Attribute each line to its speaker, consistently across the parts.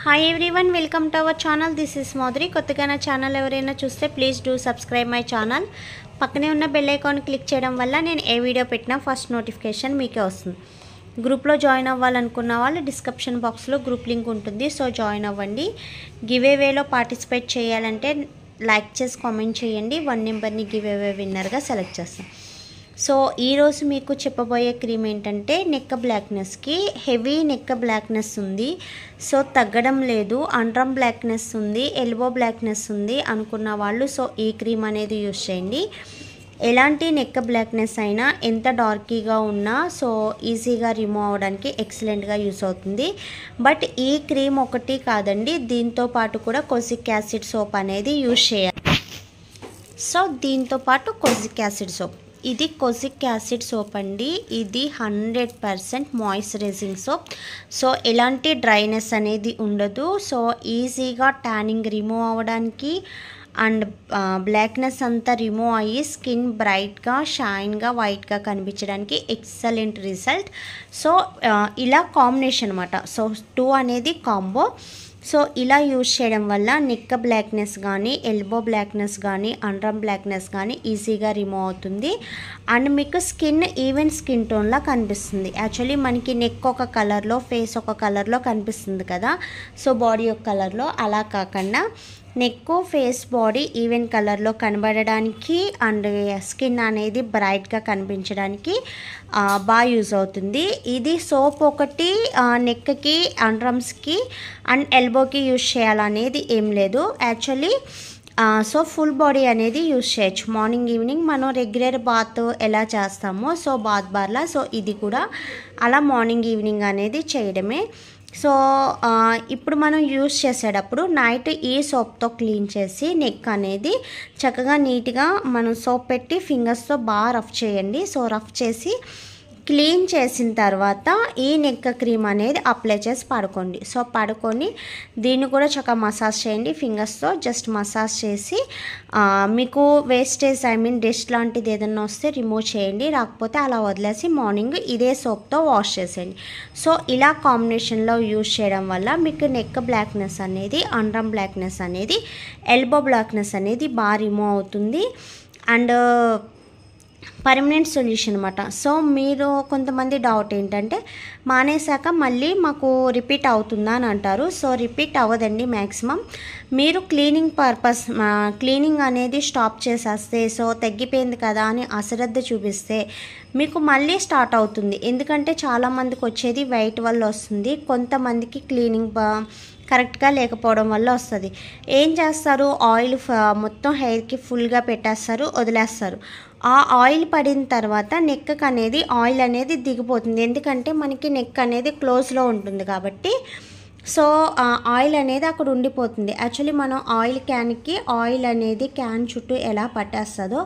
Speaker 1: Hi everyone, welcome to our channel. This is Madhuri. కొత్తగా నా channel ఎవరైనా చూస్తే please do subscribe my channel. పక్కనే ఉన్న బెల్ ఐకాన్ క్లిక్ చేయడం వల్ల నేను ఏ వీడియో పెట్టినా ఫస్ట్ నోటిఫికేషన్ మీకే వస్తుంది. గ్రూప్లో జాయిన్ అవ్వాలనుకున్న వాళ్ళు డిస్క్రిప్షన్ బాక్స్లో గ్రూప్ లింక్ ఉంటుంది, సో జాయిన్ అవ్వండి. గివ్ అవేలో పార్టిసిపేట్ చేయాలంటే లైక్ చేసి కామెంట్ చేయండి. 1 నెంబర్ని గివ్ అవే విన్నర్గా సెలెక్ట్ చేస్తాం. సో ఈరోజు మీకు చెప్పబోయే క్రీమ్ ఏంటంటే నెక్ బ్లాక్నెస్కి హెవీ నెక్ బ్లాక్నెస్ ఉంది, సో తగ్గడం లేదు, అండ్రమ్ బ్లాక్నెస్ ఉంది, ఎల్బో బ్లాక్నెస్ ఉంది అనుకున్న వాళ్ళు సో ఈ క్రీమ్ అనేది యూజ్ చేయండి. ఎలాంటి నెక్ బ్లాక్నెస్ అయినా ఎంత డార్కీగా ఉన్నా సో ఈజీగా రిమూవ్ అవ్వడానికి ఎక్సలెంట్గా యూస్ అవుతుంది. బట్ ఈ క్రీమ్ ఒకటి కాదండి, దీంతో పాటు కూడా కొజిక్ యాసిడ్ సోప్ అనేది యూజ్ చేయాలి. సో దీంతో పాటు కొజిక్ యాసిడ్ సోప్, ఇది కొజిక్ యాసిడ్ సోప్ అండి. ఇది 100% మాయిశ్చరైజింగ్ సోప్. సో ఎలాంటి డ్రైనెస్ అనేది ఉండదు. సో ఈజీగా ట్యానింగ్ రిమూవ్ అవ్వడానికి అండ్ బ్లాక్నెస్ అంతా రిమూవ్ అయ్యి స్కిన్ బ్రైట్గా షైన్గా వైట్గా కనిపించడానికి ఎక్సలెంట్ రిజల్ట్. సో ఇలా కాంబినేషన్ అనమాట. సో 2 అనేది కాంబో. సో ఇలా యూజ్ చేయడం వల్ల నెక్ బ్లాక్నెస్ కానీ ఎల్బో బ్లాక్నెస్ కానీ అండ్రమ్ బ్లాక్నెస్ కానీ ఈజీగా రిమూవ్ అవుతుంది. అండ్ మీకు స్కిన్ ఈవెన్ స్కిన్ టోన్లా కనిపిస్తుంది. యాక్చువల్లీ మనకి నెక్ ఒక కలర్లో ఫేస్ ఒక కలర్లో కనిపిస్తుంది కదా, సో బాడీ ఒక కలర్లో, అలా కాకుండా నెక్ ఫేస్ బాడీ ఈవెన్ కలర్లో కనబడడానికి అండ్ స్కిన్ అనేది బ్రైట్గా కనిపించడానికి బాగా యూజ్ అవుతుంది. ఇది సోప్ ఒకటి నెక్కి అండ్రమ్స్కి అండ్ ఎల్బోకి యూజ్ చేయాలనేది ఏం లేదు యాక్చువల్లీ. సో ఫుల్ బాడీ అనేది యూజ్ చేయొచ్చు. మార్నింగ్ ఈవినింగ్ మనం రెగ్యులర్ బాత్ ఎలా చేస్తామో సో బాత్ బార్లా, సో ఇది కూడా అలా మార్నింగ్ ఈవినింగ్ అనేది చేయడమే. సో ఇప్పుడు మనం యూజ్ చేసేటప్పుడు నైట్ ఈ సోప్తో క్లీన్ చేసి నెక్ అనేది చక్కగా నీట్గా మనం సోప్ పెట్టి ఫింగర్స్తో బాగా రఫ్ చేయండి. సో రఫ్ చేసి క్లీన్ చేసిన తర్వాత ఈ నెక్ క్రీమ్ అనేది అప్లై చేసి పడుకోండి. సో పడుకొని దీన్ని కూడా చక్కగా మసాజ్ చేయండి ఫింగర్స్తో. జస్ట్ మసాజ్ చేసి మీకు వేస్టేజ్ డస్ట్ లాంటిది ఏదైనా వస్తే రిమూవ్ చేయండి, రాకపోతే అలా వదిలేసి మార్నింగ్ ఇదే సోప్తో వాష్ చేసేయండి. సో ఇలా కాంబినేషన్లో యూజ్ చేయడం వల్ల మీకు నెక్ బ్లాక్నెస్ అనేది, అండ్రమ్ బ్లాక్నెస్ అనేది, ఎల్బో బ్లాక్నెస్ అనేది బాగా రిమూవ్ అవుతుంది అండ్ పర్మనెంట్ సొల్యూషన్ అనమాట. సో మీరు కొంతమంది డౌట్ ఏంటంటే మానేశాక మళ్ళీ మాకు రిపీట్ అవుతుందా అని అంటారు. సో రిపీట్ అవ్వదండి. మ్యాక్సిమం మీరు క్లీనింగ్ పర్పస్ క్లీనింగ్ అనేది స్టాప్ చేసేస్తే సో తగ్గిపోయింది కదా అని అశ్రద్ధ చూపిస్తే మీకు మళ్ళీ స్టార్ట్ అవుతుంది. ఎందుకంటే చాలామందికి వచ్చేది వెయిట్ వల్ల వస్తుంది, కొంతమందికి క్లీనింగ్ కరెక్ట్గా లేకపోవడం వల్ల వస్తుంది. ఏం చేస్తారు, ఆయిల్ మొత్తం హెయిర్కి ఫుల్గా పెట్టేస్తారు, వదిలేస్తారు. ఆ ఆయిల్ పడిన తర్వాత నెక్ అనేది ఆయిల్ అనేది దిగిపోతుంది, ఎందుకంటే మనకి నెక్ అనేది క్లోజ్లో ఉంటుంది కాబట్టి. సో ఆయిల్ అనేది అక్కడ ఉండిపోతుంది. యాక్చువల్లీ మనం ఆయిల్ క్యాన్కి ఆయిల్ అనేది క్యాన్ చుట్టూ ఎలా పట్టేస్తుందో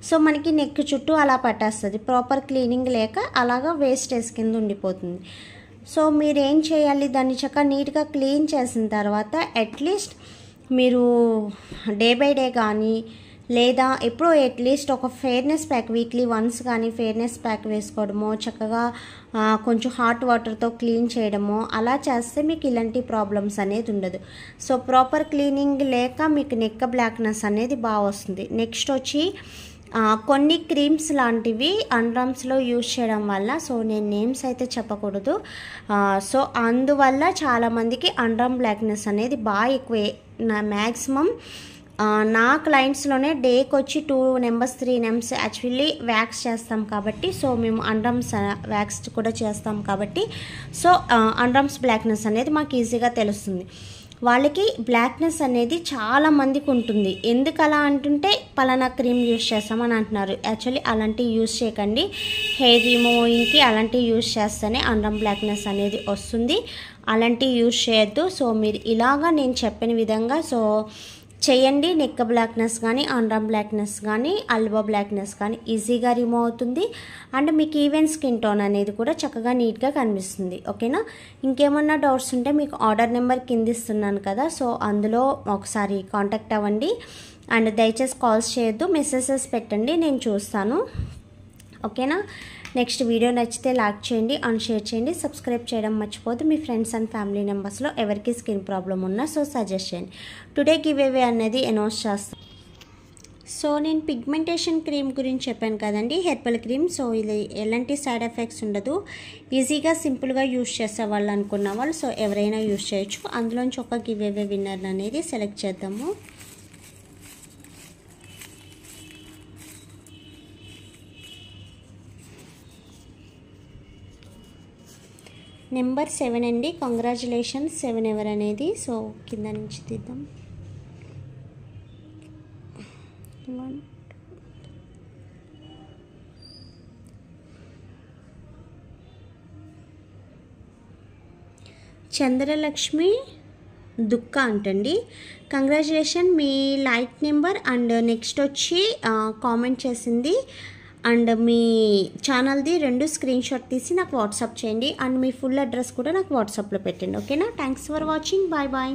Speaker 1: సో మనకి నెక్ చుట్టూ అలా పట్టేస్తుంది. ప్రాపర్ క్లీనింగ్ లేక అలాగా వేస్టేజ్ కింద ఉండిపోతుంది. సో మీరేం చేయాలి, దాన్ని చక్కగా నీట్గా క్లీన్ చేసిన తర్వాత అట్లీస్ట్ మీరు డే బై డే కానీ లేదా ఎప్పుడో అట్లీస్ట్ ఒక ఫెయిర్నెస్ ప్యాక్ వీక్లీ వన్స్ కానీ ఫెయిర్నెస్ ప్యాక్ వేసుకోవడమో, చక్కగా కొంచెం హాట్ వాటర్తో క్లీన్ చేయడమో అలా చేస్తే మీకు ఇలాంటి ప్రాబ్లమ్స్ అనేది ఉండదు. సో ప్రాపర్ క్లీనింగ్ లేక మీకు నెక్ బ్లాక్నెస్ అనేది బాగా వస్తుంది. నెక్స్ట్ వచ్చి కొన్ని క్రీమ్స్ లాంటివి అండ్రమ్స్లో యూజ్ చేయడం వల్ల, సో నేను నేమ్స్ అయితే చెప్పకూడదు, సో అందువల్ల చాలామందికి అండ్రమ్ బ్లాక్నెస్ అనేది బాగా ఎక్కువ. మ్యాక్సిమం నా క్లయింట్స్లోనే డేకి వచ్చి 2 నెంబర్స్ 3 నెంబర్స్ యాక్చువల్లీ వ్యాక్స్ చేస్తాం కాబట్టి, సో మేము అండ్రమ్స్ వ్యాక్స్ కూడా చేస్తాం కాబట్టి సో అండ్రమ్స్ బ్లాక్నెస్ అనేది మాకు ఈజీగా తెలుస్తుంది. వాళ్ళకి బ్లాక్నెస్ అనేది చాలా మందికి ఉంటుంది. ఎందుకు అలా అంటుంటే పలానా క్రీమ్ యూజ్ చేస్తామని అంటున్నారు. యాక్చువల్లీ అలాంటివి యూజ్ చేయకండి. హెయిర్ రిమూవింగ్కి అలాంటివి యూజ్ చేస్తేనే అండ్రమ్ బ్లాక్నెస్ అనేది వస్తుంది. అలాంటివి యూజ్ చేయొద్దు. సో మీరు ఇలాగా నేను చెప్పిన విధంగా సో చేయండి. నెక్ బ్లాక్నెస్ కానీ అండ్రమ్ బ్లాక్నెస్ కానీ ఎల్బో బ్లాక్నెస్ కానీ ఈజీగా రిమూవ్ అవుతుంది అండ్ మీకు ఈవెన్ స్కిన్ టోన్ అనేది కూడా చక్కగా నీట్గా కనిపిస్తుంది. ఓకేనా? ఇంకేమన్నా డౌట్స్ ఉంటే మీకు ఆర్డర్ నెంబర్ కింద ఇస్తున్నాను కదా, సో అందులో ఒకసారి కాంటాక్ట్ అవ్వండి అండ్ దయచేసి కాల్స్ చేయొద్దు, మెసేజెస్ పెట్టండి, నేను చూస్తాను. ఓకేనా? నెక్స్ట్ వీడియో నచ్చితే లైక్ చేయండి అండ్ షేర్ చేయండి. సబ్స్క్రైబ్ చేయడం మర్చిపోద్దు. మీ ఫ్రెండ్స్ అండ్ ఫ్యామిలీ మెంబర్స్లో ఎవరికి స్కిన్ ప్రాబ్లం ఉన్నా సో సజెస్ట్ చేయండి. టుడే గివ్ అవే అనేది అనౌన్స్ చేస్తాను. సో నేను పిగ్మెంటేషన్ క్రీమ్ గురించి చెప్పాను కదండి, హెర్బల్ క్రీమ్. సో ఇది ఎలాంటి సైడ్ ఎఫెక్ట్స్ ఉండదు, ఈజీగా సింపుల్గా యూస్ చేసే వాళ్ళు అనుకున్న వాళ్ళు సో ఎవరైనా యూస్ చేయొచ్చు. అందులోంచి ఒక గివ్ అవే విన్నర్ అనేది సెలెక్ట్ చేద్దాము. నెంబర్ 7 అండి. కంగ్రాచులేషన్స్ 7 ఎవరు అనేది. సో కింద నుంచి తీద్దాం. చంద్రలక్ష్మి దుక్క అంటండి. Congratulation, me like number and next వచ్చి కామెంట్ చేసింది అండ్ మీ ఛానల్ది 2 స్క్రీన్ షాట్ తీసి నాకు వాట్సాప్ చేయండి అండ్ మీ ఫుల్ అడ్రస్ కూడా నాకు వాట్సాప్లో పెట్టండి. ఓకేనా? Thanks for watching. Bye bye.